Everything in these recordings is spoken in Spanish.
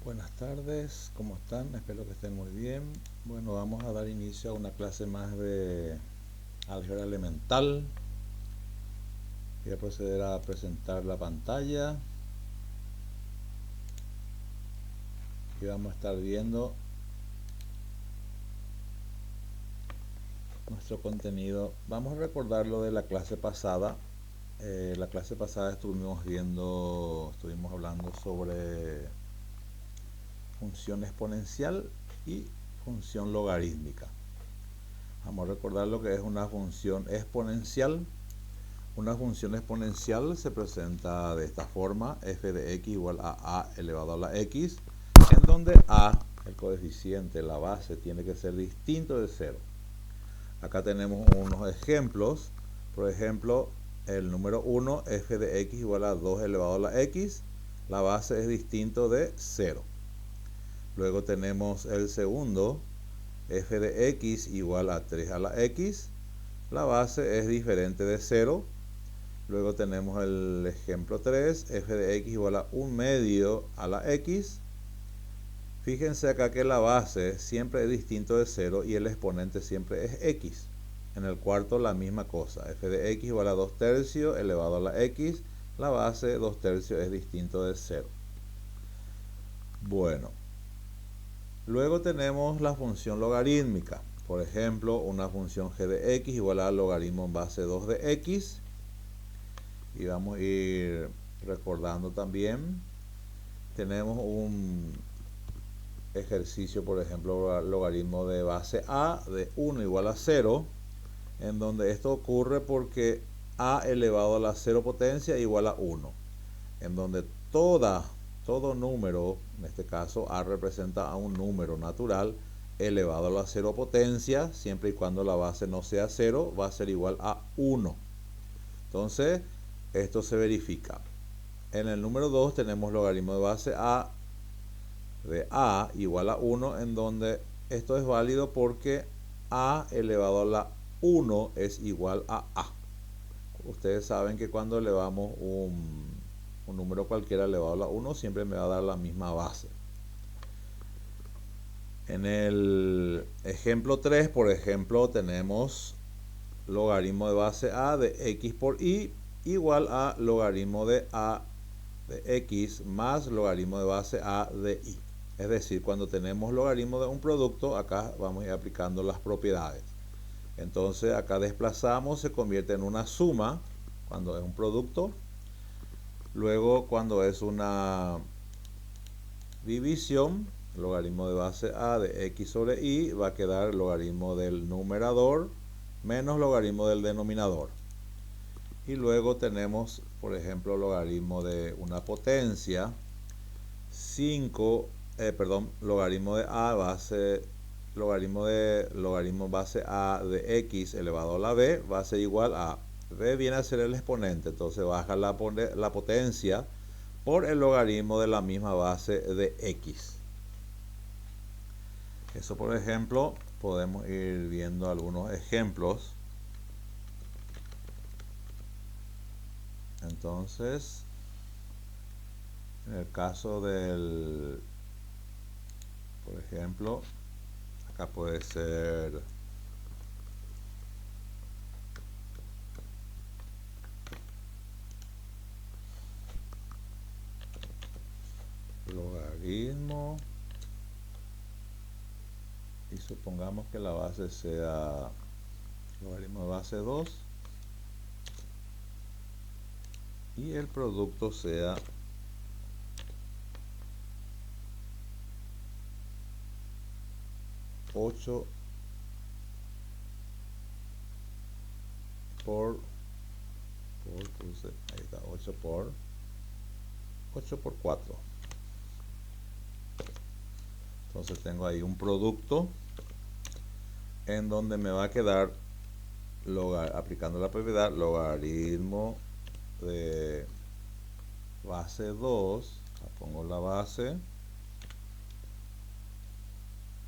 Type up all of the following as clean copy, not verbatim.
Buenas tardes, ¿cómo están? Espero que estén muy bien. Bueno, vamos a dar inicio a una clase más de álgebra elemental. Voy a proceder a presentar la pantalla y vamos a estar viendo nuestro contenido. Vamos a recordar lo de la clase pasada. La clase pasada estuvimos hablando sobre función exponencial y función logarítmica. Vamos a recordar lo que es una función exponencial. Una función exponencial se presenta de esta forma: f de x igual a elevado a la x, en donde a, el coeficiente, la base, tiene que ser distinto de 0. Acá tenemos unos ejemplos. Por ejemplo, el número 1, f de x igual a 2 elevado a la x, la base es distinto de 0. Luego tenemos el segundo, f de x igual a 3 a la x, la base es diferente de 0. Luego tenemos el ejemplo 3, f de x igual a 1 medio a la x. Fíjense acá que la base siempre es distinto de 0 y el exponente siempre es x. En el cuarto la misma cosa, f de x igual a 2 tercios elevado a la x, la base 2 tercios es distinto de 0. Bueno, luego tenemos la función logarítmica. Por ejemplo, una función g de x igual a logaritmo en base 2 de x. Y vamos a ir recordando también. Tenemos un ejercicio, por ejemplo, logaritmo de base a de 1 igual a 0, en donde esto ocurre porque a elevado a la 0 potencia igual a 1, en donde todo número, en este caso a representa a un número natural elevado a la 0 potencia, siempre y cuando la base no sea 0, va a ser igual a 1. Entonces, esto se verifica. En el número 2 tenemos logaritmo de base a de a igual a 1, en donde esto es válido porque a elevado a la 1 es igual a a. Ustedes saben que cuando elevamos un número cualquiera elevado a la 1, siempre me va a dar la misma base. En el ejemplo 3, por ejemplo, tenemos logaritmo de base a de x por y igual a logaritmo de a de x más logaritmo de base a de y. Es decir, cuando tenemos logaritmo de un producto, acá vamos a ir aplicando las propiedades. Entonces acá desplazamos, se convierte en una suma cuando es un producto. Luego, cuando es una división, logaritmo de base a de x sobre y, va a quedar logaritmo del numerador menos logaritmo del denominador. Y luego tenemos, por ejemplo, logaritmo de una potencia, logaritmo de a base, logaritmo base a de x elevado a la b va a ser igual a, b viene a ser el exponente, entonces baja la potencia por el logaritmo de la misma base de x. Eso, por ejemplo, podemos ir viendo algunos ejemplos. Entonces, en el caso del, por ejemplo, acá puede ser logaritmo, y supongamos que la base sea logaritmo de base 2 y el producto sea ocho ahí está, 8 por 4. Entonces tengo ahí un producto en donde me va a quedar, aplicando la propiedad, logaritmo de base 2 Pongo la base,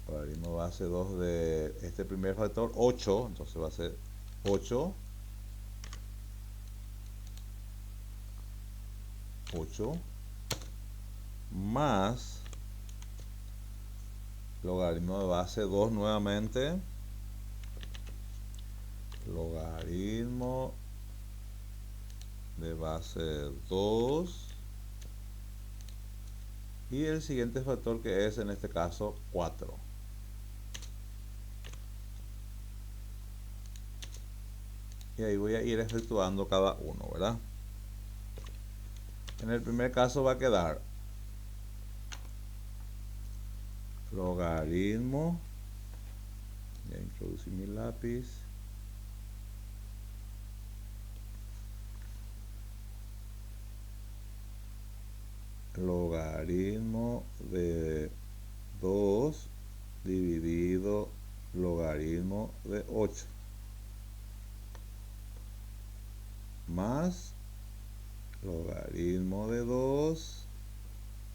logaritmo base 2 de este primer factor, 8, entonces va a ser 8 más logaritmo de base 2 nuevamente, logaritmo de base 2 y el siguiente factor, que es en este caso 4. Y ahí voy a ir efectuando cada uno, ¿verdad? En el primer caso va a quedar logaritmo, ya introducí mi lápiz, logaritmo de 2 dividido logaritmo de 8 más logaritmo de 2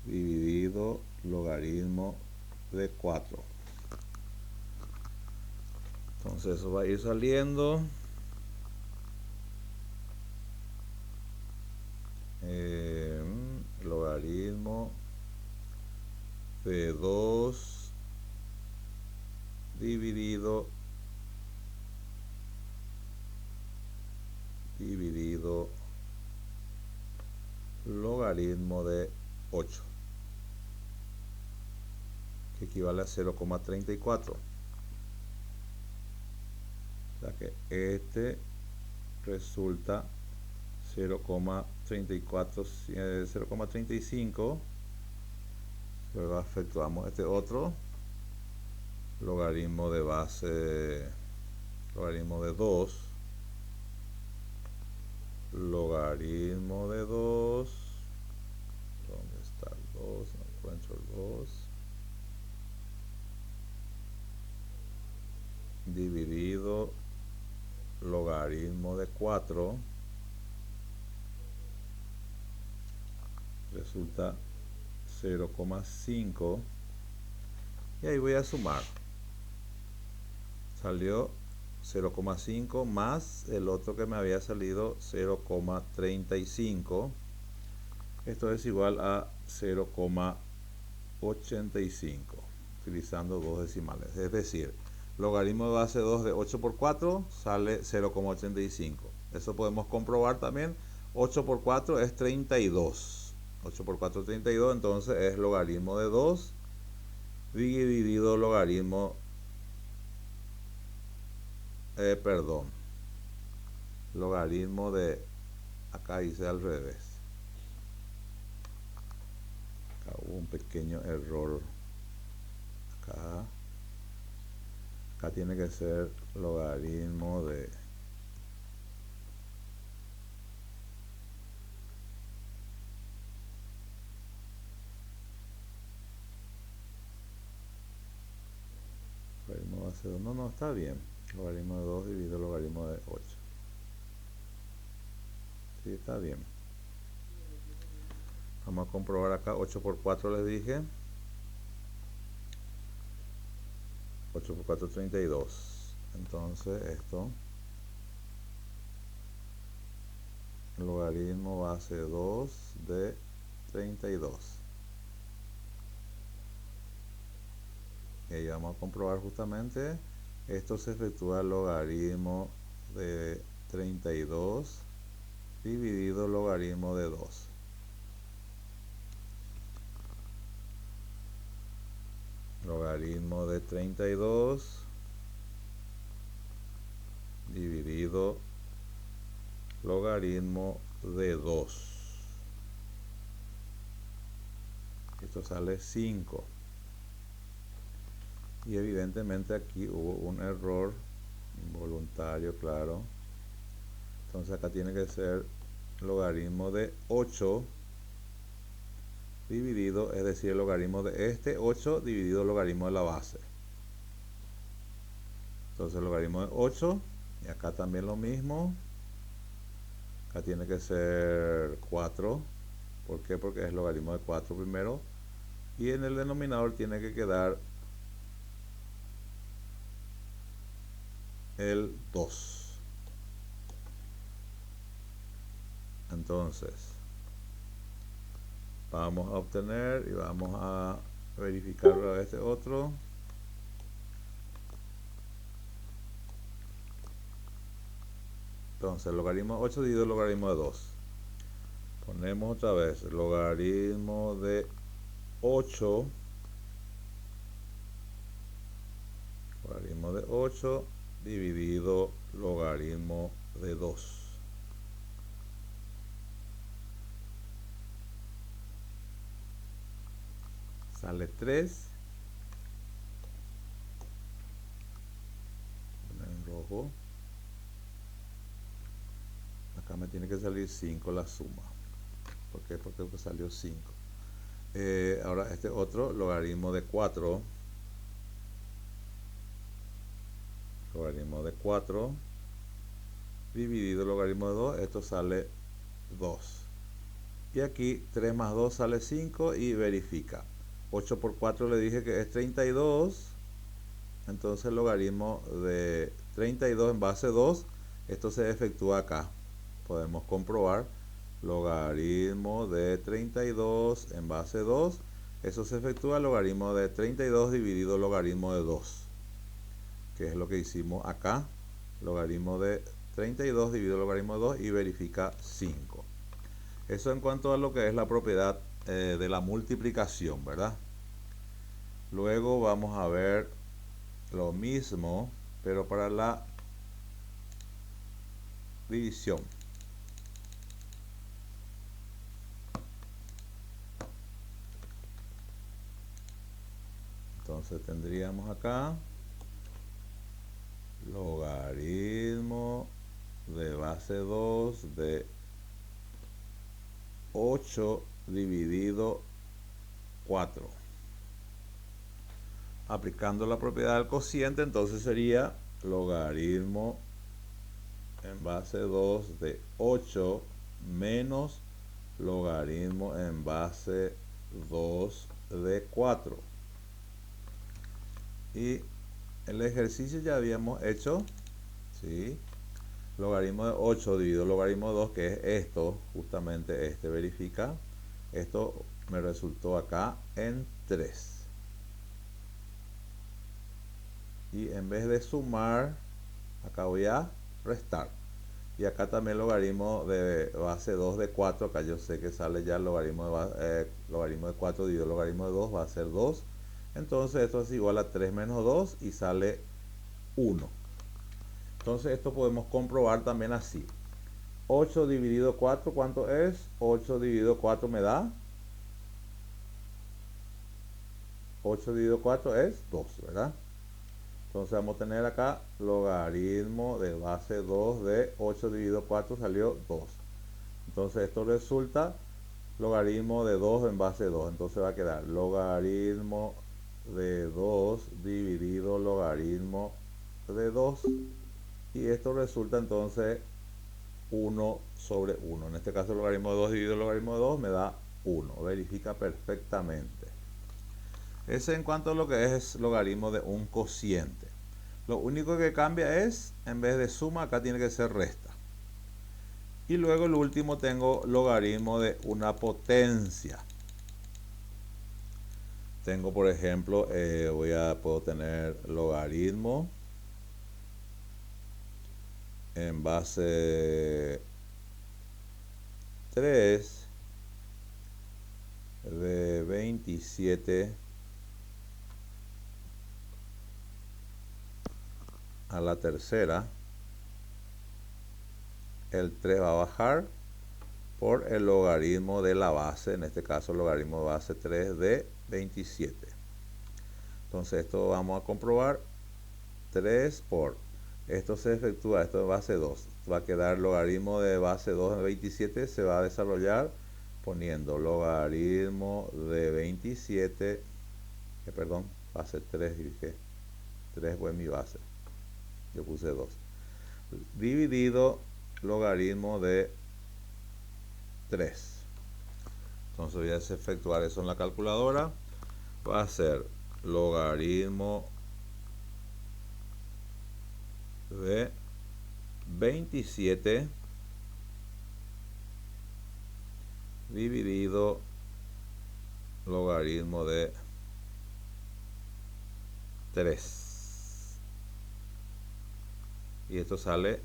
dividido logaritmo de 4. Entonces eso va a ir saliendo logaritmo de 2 dividido logaritmo de 8, que equivale a 0,34. O sea que este resulta 0,34, 0,35. Luego efectuamos este otro logaritmo de base, logaritmo de 2, logaritmo de 2, ¿dónde está el 2? No encuentro el 2, dividido logaritmo de 4, resulta 0,5, y ahí voy a sumar. Salió 0,5 más el otro que me había salido 0,35. Esto es igual a 0,85, utilizando dos decimales. Es decir, logaritmo de base 2 de 8 por 4 sale 0,85. Eso podemos comprobar también. 8 por 4 es 32. 8 por 4 es 32, entonces es logaritmo de 2 dividido logaritmo, logaritmo de, acá hice al revés. Acá hubo un pequeño error. Acá tiene que ser logaritmo de logaritmo base 2. No, está bien. Logaritmo de 2 dividido logaritmo de 8. Sí, está bien. Vamos a comprobar acá. 8 por 4 les dije. 8 por 4 32. Entonces esto, logaritmo base 2 de 32. Y ahí vamos a comprobar justamente. Esto se efectúa el logaritmo de 32 dividido logaritmo de 2. Logaritmo de 32 dividido logaritmo de 2. Esto sale 5. Y evidentemente aquí hubo un error involuntario, claro. Entonces acá tiene que ser logaritmo de 8 dividido, es decir, el logaritmo de este 8 dividido el logaritmo de la base. Entonces el logaritmo de 8, y acá también lo mismo. Acá tiene que ser 4 ¿Por qué? Porque es logaritmo de 4 primero. Y en el denominador tiene que quedar el 2. Entonces, vamos a obtener y vamos a verificar a este otro. Entonces, logaritmo de 8 dividido logaritmo de 2. Ponemos otra vez logaritmo de 8. Logaritmo de 8 dividido logaritmo de 2. Sale 3. En rojo. Acá me tiene que salir 5 la suma. ¿Por qué? Porque salió 5. Ahora este otro, logaritmo de 4. Logaritmo de 4 dividido logaritmo de 2. Esto sale 2. Y aquí 3 más 2 sale 5 y verifica. 8 por 4 le dije que es 32. Entonces el logaritmo de 32 en base 2, esto se efectúa acá. Podemos comprobar logaritmo de 32 en base 2. Eso se efectúa logaritmo de 32 dividido logaritmo de 2. Que es lo que hicimos acá. Logaritmo de 32 dividido logaritmo de 2 y verifica 5. Eso en cuanto a lo que es la propiedad de la multiplicación, ¿verdad? Luego vamos a ver lo mismo, pero para la división. Entonces tendríamos acá logaritmo de base 2 de 8 dividido 4. Aplicando la propiedad del cociente, entonces sería logaritmo en base 2 de 8 menos logaritmo en base 2 de 4. Y el ejercicio ya habíamos hecho, ¿sí? Logaritmo de 8 dividido logaritmo de 2, que es esto, justamente este, verifica. Esto me resultó acá en 3. Y en vez de sumar, acá voy a restar. Y acá también logaritmo de base 2 de 4, acá yo sé que sale ya el logaritmo de 4 dividido logaritmo de 2, va a ser 2. Entonces esto es igual a 3 menos 2 y sale 1. Entonces esto podemos comprobar también así. 8 dividido 4, ¿cuánto es? 8 dividido 4 me da 8 dividido 4 es 2, ¿verdad? Entonces vamos a tener acá logaritmo de base 2 de 8 dividido 4 salió 2. Entonces esto resulta logaritmo de 2 en base 2. Entonces va a quedar logaritmo de 2 dividido logaritmo de 2. Y esto resulta entonces 1 sobre 1. En este caso el logaritmo de 2 dividido logaritmo de 2 me da 1. Verifica perfectamente. Ese en cuanto a lo que es logaritmo de un cociente. Lo único que cambia es, en vez de suma, acá tiene que ser resta. Y luego el último tengo logaritmo de una potencia. Tengo, por ejemplo, puedo tener logaritmo en base 3 de 27 a la tercera. El 3 va a bajar por el logaritmo de la base, en este caso el logaritmo de base 3 de 27. Entonces esto vamos a comprobar. 3 por, esto se efectúa, esto es base 2, va a quedar logaritmo de base 2 de 27, se va a desarrollar poniendo logaritmo de 27, perdón, base 3 dije, 3 fue mi base, yo puse 2, dividido logaritmo de 3. Entonces voy a efectuar eso en la calculadora. Va a ser logaritmo de 27 dividido logaritmo de 3. Y esto sale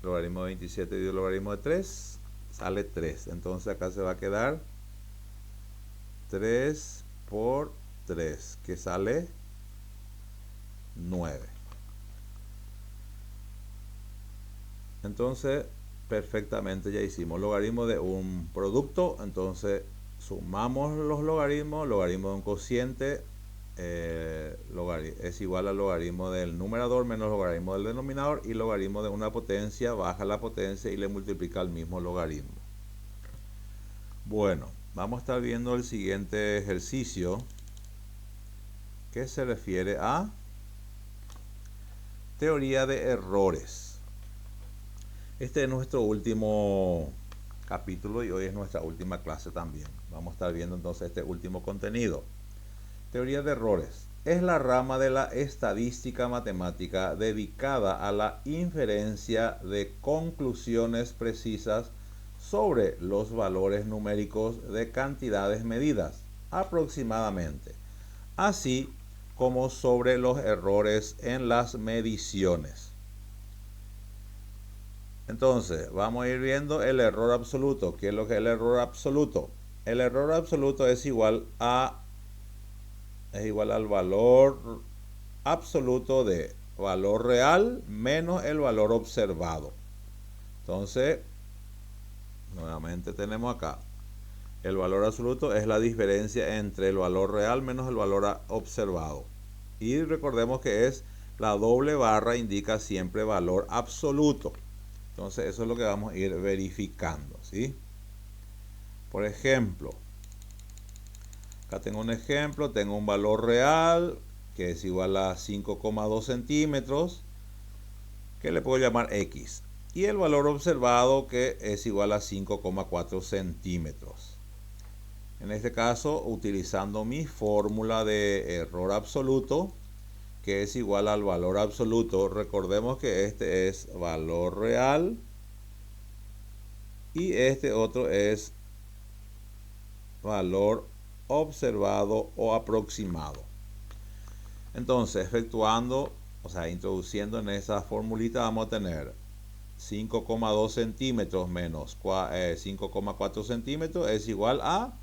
logaritmo de 27 dividido logaritmo de 3, sale 3. Entonces acá se va a quedar 3 por 3, que sale 9. Entonces, perfectamente ya hicimos logaritmo de un producto. Entonces, sumamos los logaritmos. Logaritmo de un cociente es igual al logaritmo del numerador menos logaritmo del denominador. Y logaritmo de una potencia baja la potencia y le multiplica al mismo logaritmo. Bueno, vamos a estar viendo el siguiente ejercicio, que se refiere a teoría de errores. Este es nuestro último capítulo y hoy es nuestra última clase también. Vamos a estar viendo entonces este último contenido. Teoría de errores. Es la rama de la estadística matemática dedicada a la inferencia de conclusiones precisas sobre los valores numéricos de cantidades medidas, aproximadamente, así como sobre los errores en las mediciones. Entonces, vamos a ir viendo el error absoluto. ¿Qué es lo que es el error absoluto? El error absoluto es igual al valor absoluto de valor real menos el valor observado. Entonces, nuevamente tenemos acá. El valor absoluto es la diferencia entre el valor real menos el valor observado. Y recordemos que es la doble barra, indica siempre valor absoluto. Entonces eso es lo que vamos a ir verificando, ¿sí? Por ejemplo, acá tengo un ejemplo, tengo un valor real que es igual a 5,2 centímetros, que le puedo llamar X. Y el valor observado que es igual a 5,4 centímetros. En este caso, utilizando mi fórmula de error absoluto, que es igual al valor absoluto. Recordemos que este es valor real y este otro es valor observado o aproximado. Entonces, efectuando, introduciendo en esa formulita, vamos a tener 5,2 centímetros menos 5,4 centímetros es igual a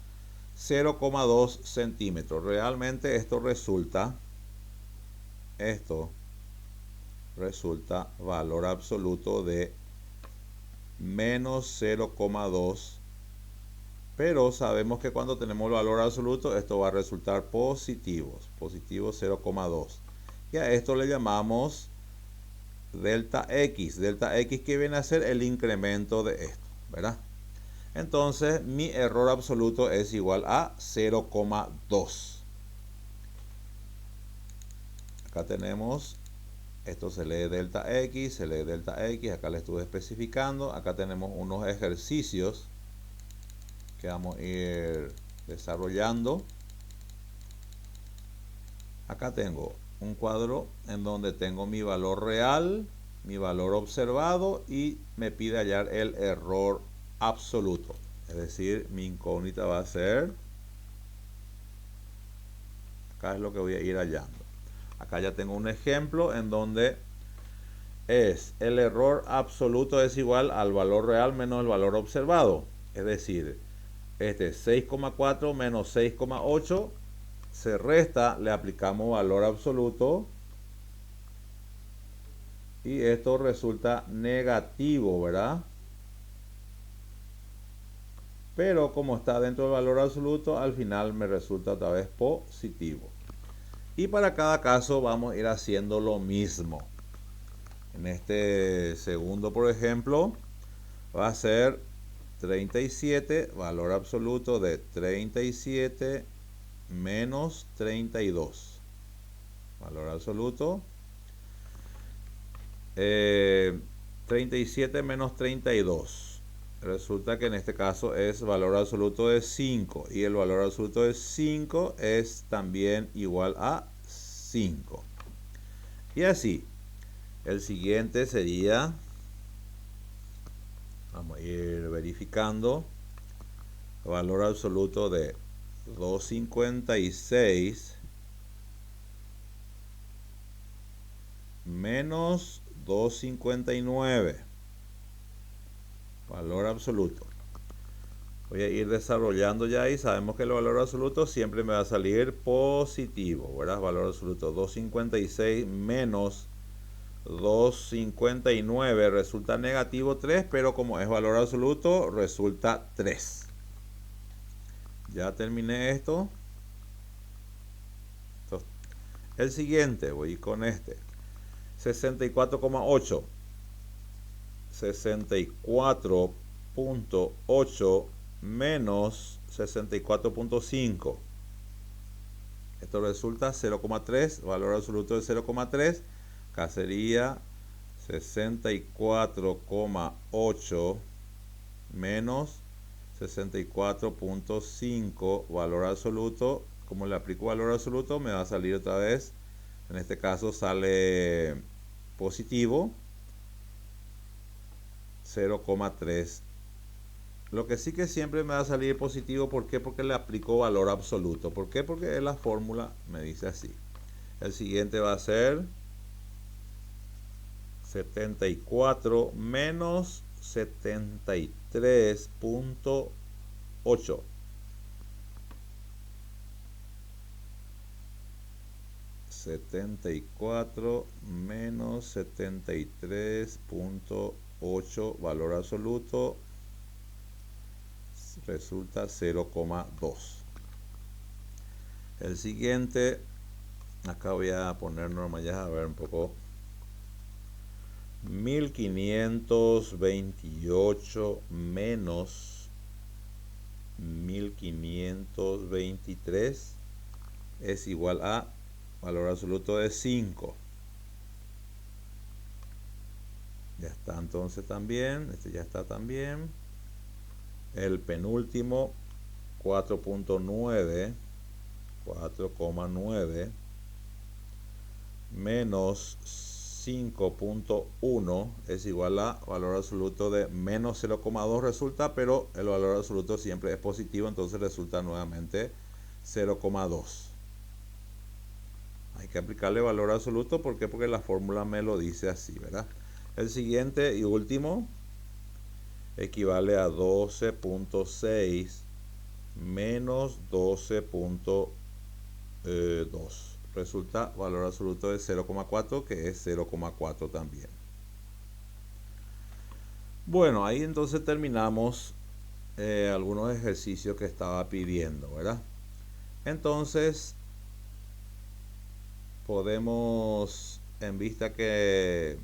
0,2 centímetros. Realmente esto resulta valor absoluto de menos 0,2, pero sabemos que cuando tenemos el valor absoluto esto va a resultar positivo 0,2, y a esto le llamamos delta X que viene a ser el incremento de esto, ¿verdad? Entonces mi error absoluto es igual a 0,2. Acá tenemos, esto se lee delta X, acá le estuve especificando. Acá tenemos unos ejercicios que vamos a ir desarrollando. Acá tengo un cuadro en donde tengo mi valor real, mi valor observado y me pide hallar el error absoluto. Es decir, mi incógnita va a ser, acá es lo que voy a ir hallando. Acá ya tengo un ejemplo en donde el error absoluto es igual al valor real menos el valor observado. Es decir, este 6,4 menos 6,8 se resta, le aplicamos valor absoluto y esto resulta negativo, ¿verdad? Pero como está dentro del valor absoluto, al final me resulta otra vez positivo. Y para cada caso vamos a ir haciendo lo mismo. En este segundo, por ejemplo, va a ser 37, valor absoluto de 37 menos 32. Valor absoluto. 37 menos 32. resulta que en este caso es valor absoluto de 5 y el valor absoluto de 5 es también igual a 5. Y así, el siguiente sería, vamos a ir verificando, valor absoluto de 256 menos 259. Valor absoluto. Voy a ir desarrollando ya y sabemos que el valor absoluto siempre me va a salir positivo, ¿verdad? Valor absoluto 256 menos 259 resulta negativo 3, pero como es valor absoluto resulta 3. Ya terminé esto. Entonces, el siguiente, voy con este. 64,8. 64.8 menos 64.5. Esto resulta 0,3, valor absoluto de 0,3. Acá sería 64,8 menos 64.5, valor absoluto. Como le aplico valor absoluto, me va a salir otra vez. En este caso sale positivo 0,3. Lo que sí que siempre me va a salir positivo, ¿por qué? Porque le aplico valor absoluto. ¿Por qué? Porque la fórmula me dice así. El siguiente va a ser 74 menos 73.8. 74 menos 73.8, valor absoluto resulta 0,2. El siguiente, acá voy a poner normal ya, a ver un poco. 1528 menos 1523 es igual a valor absoluto de 5. Ya está entonces también, este ya está también. El penúltimo, 4.9, 4,9 menos 5.1 es igual a valor absoluto de menos 0,2 resulta, pero el valor absoluto siempre es positivo, entonces resulta nuevamente 0,2. Hay que aplicarle valor absoluto, ¿por qué? Porque la fórmula me lo dice así, ¿verdad? El siguiente y último equivale a 12.6 menos 12.2. Resulta valor absoluto de 0,4, que es 0,4 también. Bueno, ahí entonces terminamos algunos ejercicios que estaba pidiendo, ¿verdad? Entonces, podemos, en vista que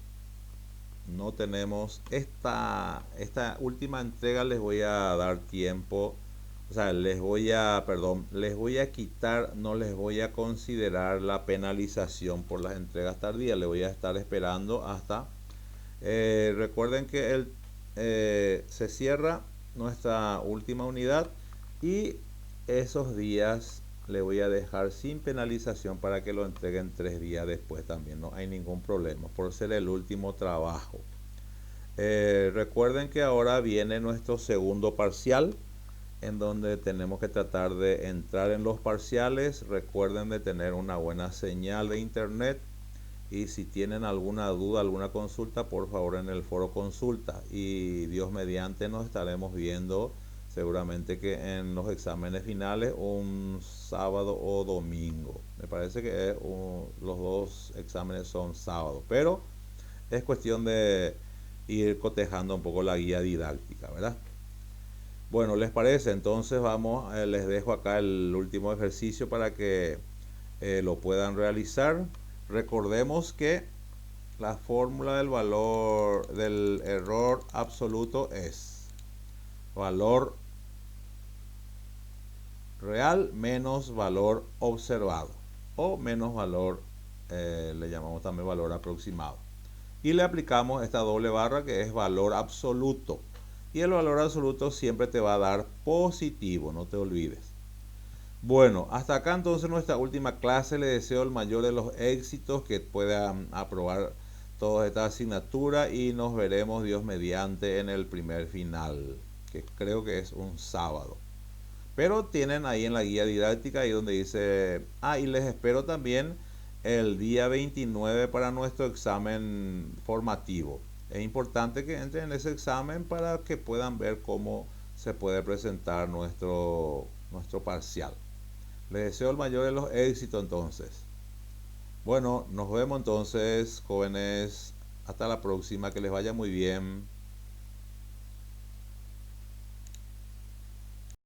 no tenemos esta última entrega, les voy a dar tiempo, o sea, les voy a quitar, no les voy a considerar la penalización por las entregas tardías, le voy a estar esperando hasta, recuerden que se cierra nuestra última unidad y esos días le voy a dejar sin penalización para que lo entreguen 3 días después también, no hay ningún problema por ser el último trabajo. Recuerden que ahora viene nuestro segundo parcial, en donde tenemos que tratar de entrar en los parciales. Recuerden de tener una buena señal de internet, y si tienen alguna duda, alguna consulta, por favor en el foro consulta, y Dios mediante nos estaremos viendo seguramente que en los exámenes finales un sábado o domingo. Me parece que los dos exámenes son sábados, pero es cuestión de ir cotejando un poco la guía didáctica, ¿verdad? Bueno, ¿les parece? Entonces vamos, les dejo acá el último ejercicio para que lo puedan realizar. Recordemos que la fórmula del valor del error absoluto es valor real menos valor observado, o menos valor, le llamamos también valor aproximado, y le aplicamos esta doble barra que es valor absoluto. y el valor absoluto siempre te va a dar positivo, no te olvides. Bueno, hasta acá entonces nuestra última clase. Le deseo el mayor de los éxitos, que puedan aprobar toda esta asignatura y nos veremos Dios mediante en el primer final, que creo que es un sábado. Pero tienen ahí en la guía didáctica, ahí donde dice, y les espero también el día 29 para nuestro examen formativo. Es importante que entren en ese examen para que puedan ver cómo se puede presentar nuestro parcial. Les deseo el mayor de los éxitos entonces. Bueno, nos vemos entonces, jóvenes. Hasta la próxima, que les vaya muy bien.